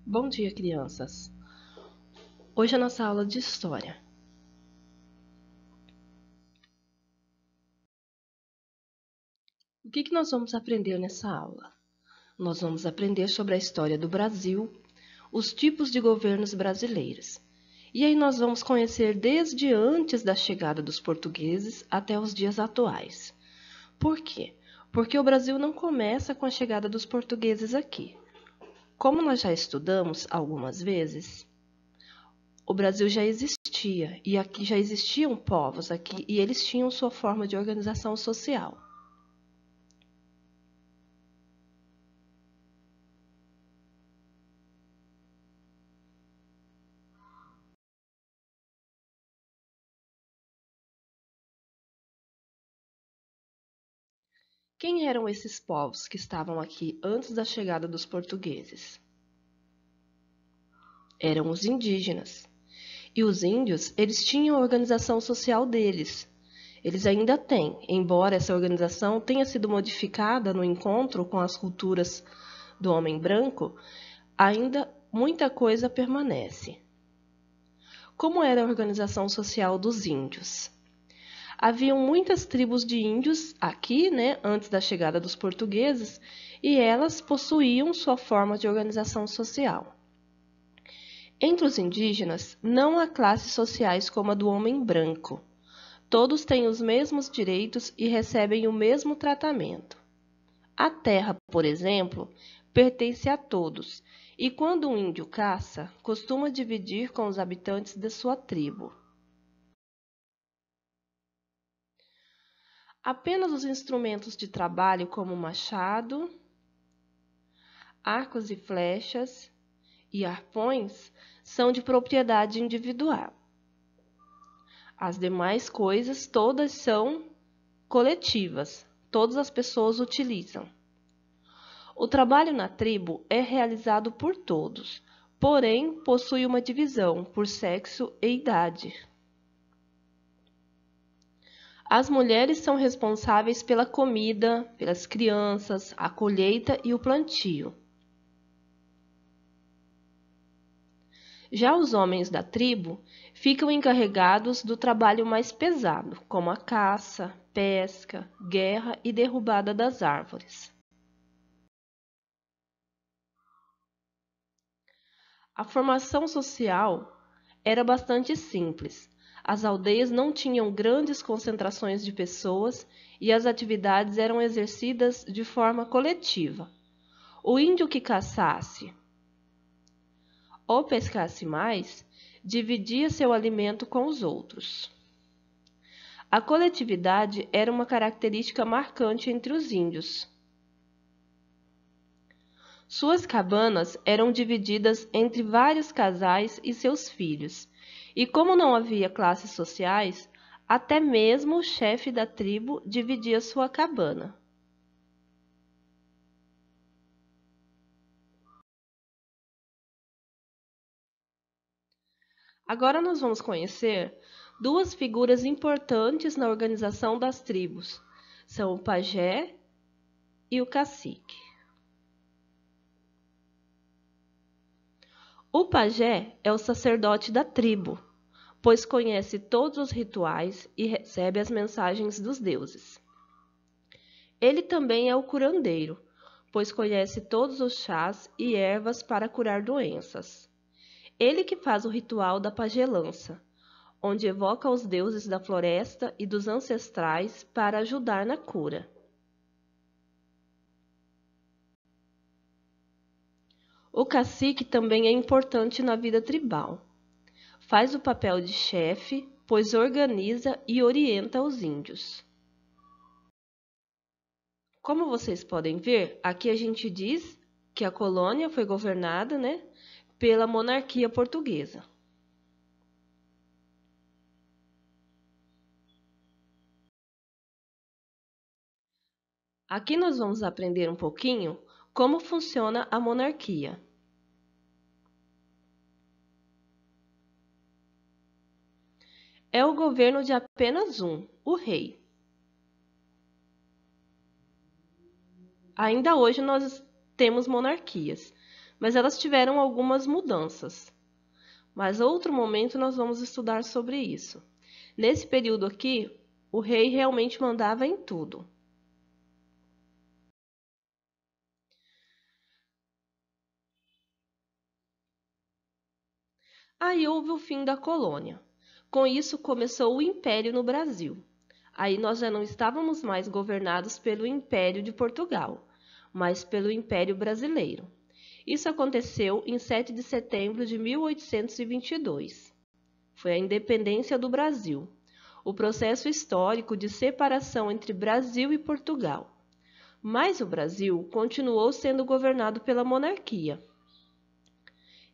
Bom dia, crianças! Hoje é a nossa aula de História. O que nós vamos aprender nessa aula? Nós vamos aprender sobre a história do Brasil, os tipos de governos brasileiros. E aí nós vamos conhecer desde antes da chegada dos portugueses até os dias atuais. Por quê? Porque o Brasil não começa com a chegada dos portugueses aqui. Como nós já estudamos algumas vezes, o Brasil já existia, e aqui já existiam povos aqui, e eles tinham sua forma de organização social. Quem eram esses povos que estavam aqui antes da chegada dos portugueses? Eram os indígenas. E os índios, eles tinham a organização social deles. Eles ainda têm, embora essa organização tenha sido modificada no encontro com as culturas do homem branco, ainda muita coisa permanece. Como era a organização social dos índios? Haviam muitas tribos de índios aqui, antes da chegada dos portugueses, e elas possuíam sua forma de organização social. Entre os indígenas, não há classes sociais como a do homem branco. Todos têm os mesmos direitos e recebem o mesmo tratamento. A terra, por exemplo, pertence a todos, e quando um índio caça, costuma dividir com os habitantes de sua tribo. Apenas os instrumentos de trabalho como machado, arcos e flechas e arpões são de propriedade individual. As demais coisas todas são coletivas, todas as pessoas utilizam. O trabalho na tribo é realizado por todos, porém possui uma divisão por sexo e idade. As mulheres são responsáveis pela comida, pelas crianças, a colheita e o plantio. Já os homens da tribo ficam encarregados do trabalho mais pesado, como a caça, pesca, guerra e derrubada das árvores. A formação social era bastante simples. As aldeias não tinham grandes concentrações de pessoas e as atividades eram exercidas de forma coletiva. O índio que caçasse ou pescasse mais, dividia seu alimento com os outros. A coletividade era uma característica marcante entre os índios. Suas cabanas eram divididas entre vários casais e seus filhos, e como não havia classes sociais, até mesmo o chefe da tribo dividia sua cabana. Agora nós vamos conhecer duas figuras importantes na organização das tribos. São o pajé e o cacique. O pajé é o sacerdote da tribo, pois conhece todos os rituais e recebe as mensagens dos deuses. Ele também é o curandeiro, pois conhece todos os chás e ervas para curar doenças. Ele que faz o ritual da pajelança, onde evoca os deuses da floresta e dos ancestrais para ajudar na cura. O cacique também é importante na vida tribal. Faz o papel de chefe, pois organiza e orienta os índios. Como vocês podem ver, aqui a gente diz que a colônia foi governada, pela monarquia portuguesa. Aqui nós vamos aprender um pouquinho como funciona a monarquia. É o governo de apenas um, o rei. Ainda hoje nós temos monarquias, mas elas tiveram algumas mudanças. Mas outro momento nós vamos estudar sobre isso. Nesse período aqui, o rei realmente mandava em tudo. Aí houve o fim da colônia. Com isso começou o Império no Brasil. Aí nós já não estávamos mais governados pelo Império de Portugal, mas pelo Império Brasileiro. Isso aconteceu em 7 de setembro de 1822. Foi a independência do Brasil, o processo histórico de separação entre Brasil e Portugal. Mas o Brasil continuou sendo governado pela monarquia.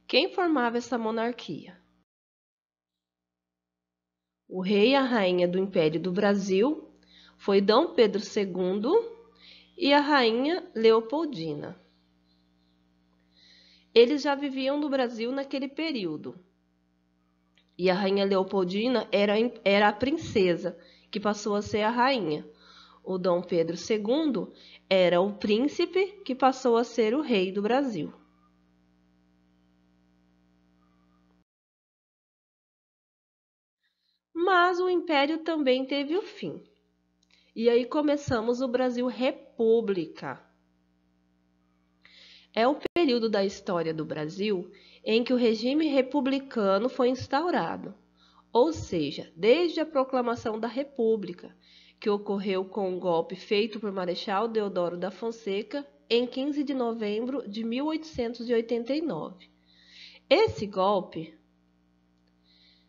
Quem formava essa monarquia? O rei e a rainha do Império do Brasil foi Dom Pedro II e a rainha Leopoldina. Eles já viviam no Brasil naquele período. E a rainha Leopoldina era a princesa, que passou a ser a rainha. O Dom Pedro II era o príncipe, que passou a ser o rei do Brasil. Mas o império também teve o fim. E aí começamos o Brasil República. É o período da história do Brasil em que o regime republicano foi instaurado, ou seja, desde a proclamação da República, que ocorreu com um golpe feito por Marechal Deodoro da Fonseca em 15 de novembro de 1889. Esse golpe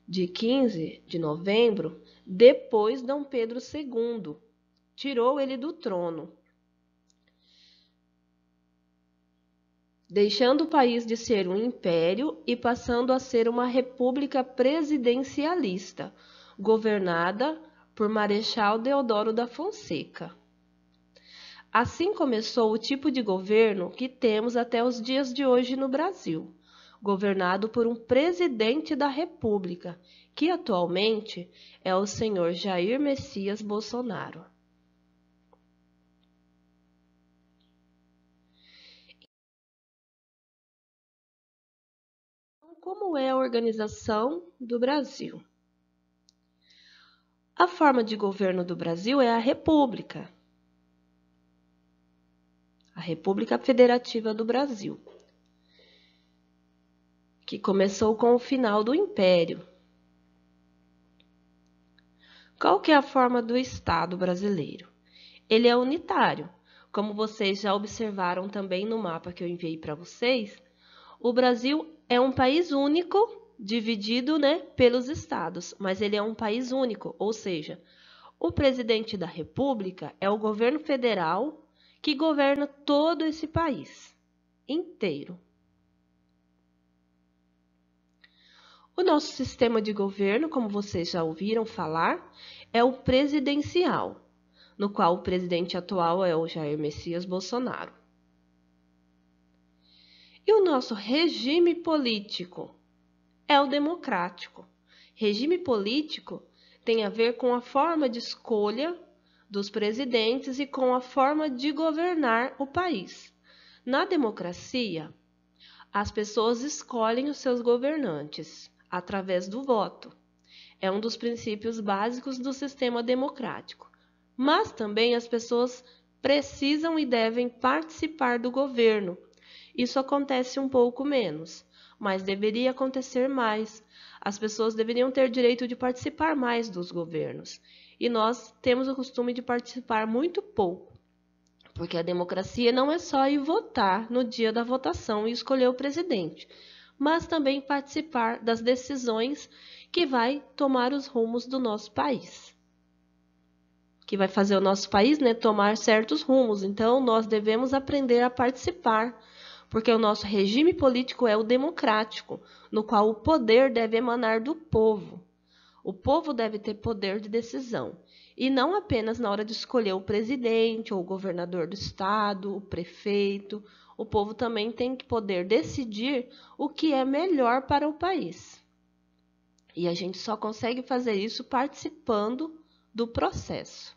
de 15 de novembro, depois Dom Pedro II tirou ele do trono, deixando o país de ser um império e passando a ser uma república presidencialista, governada por Marechal Deodoro da Fonseca. Assim começou o tipo de governo que temos até os dias de hoje no Brasil, governado por um presidente da República, que atualmente é o senhor Jair Messias Bolsonaro. Como é a organização do Brasil? A forma de governo do Brasil é a República Federativa do Brasil, que começou com o final do Império. Qual que é a forma do Estado brasileiro? Ele é unitário. Como vocês já observaram também no mapa que eu enviei para vocês, o Brasil é um país único, dividido, pelos estados, mas ele é um país único, ou seja, o presidente da República é o governo federal que governa todo esse país inteiro. O nosso sistema de governo, como vocês já ouviram falar, é o presidencial, no qual o presidente atual é o Jair Messias Bolsonaro. E o nosso regime político é o democrático. Regime político tem a ver com a forma de escolha dos presidentes e com a forma de governar o país. Na democracia, as pessoas escolhem os seus governantes através do voto. É um dos princípios básicos do sistema democrático. Mas também as pessoas precisam e devem participar do governo. Isso acontece um pouco menos, mas deveria acontecer mais. As pessoas deveriam ter direito de participar mais dos governos. E nós temos o costume de participar muito pouco, porque a democracia não é só ir votar no dia da votação e escolher o presidente, mas também participar das decisões que vai tomar os rumos do nosso país, que vai fazer o nosso país, tomar certos rumos. Então, nós devemos aprender a participar, porque o nosso regime político é o democrático, no qual o poder deve emanar do povo. O povo deve ter poder de decisão, e não apenas na hora de escolher o presidente ou o governador do estado, o prefeito. O povo também tem que poder decidir o que é melhor para o país. E a gente só consegue fazer isso participando do processo.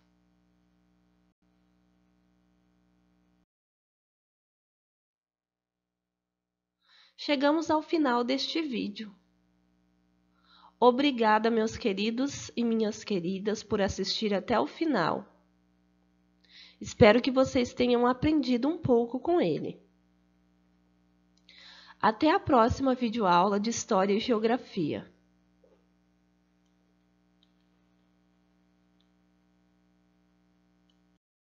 chegamos ao final deste vídeo. Obrigada, meus queridos e minhas queridas, por assistir até o final. Espero que vocês tenham aprendido um pouco com ele. Até a próxima videoaula de História e Geografia.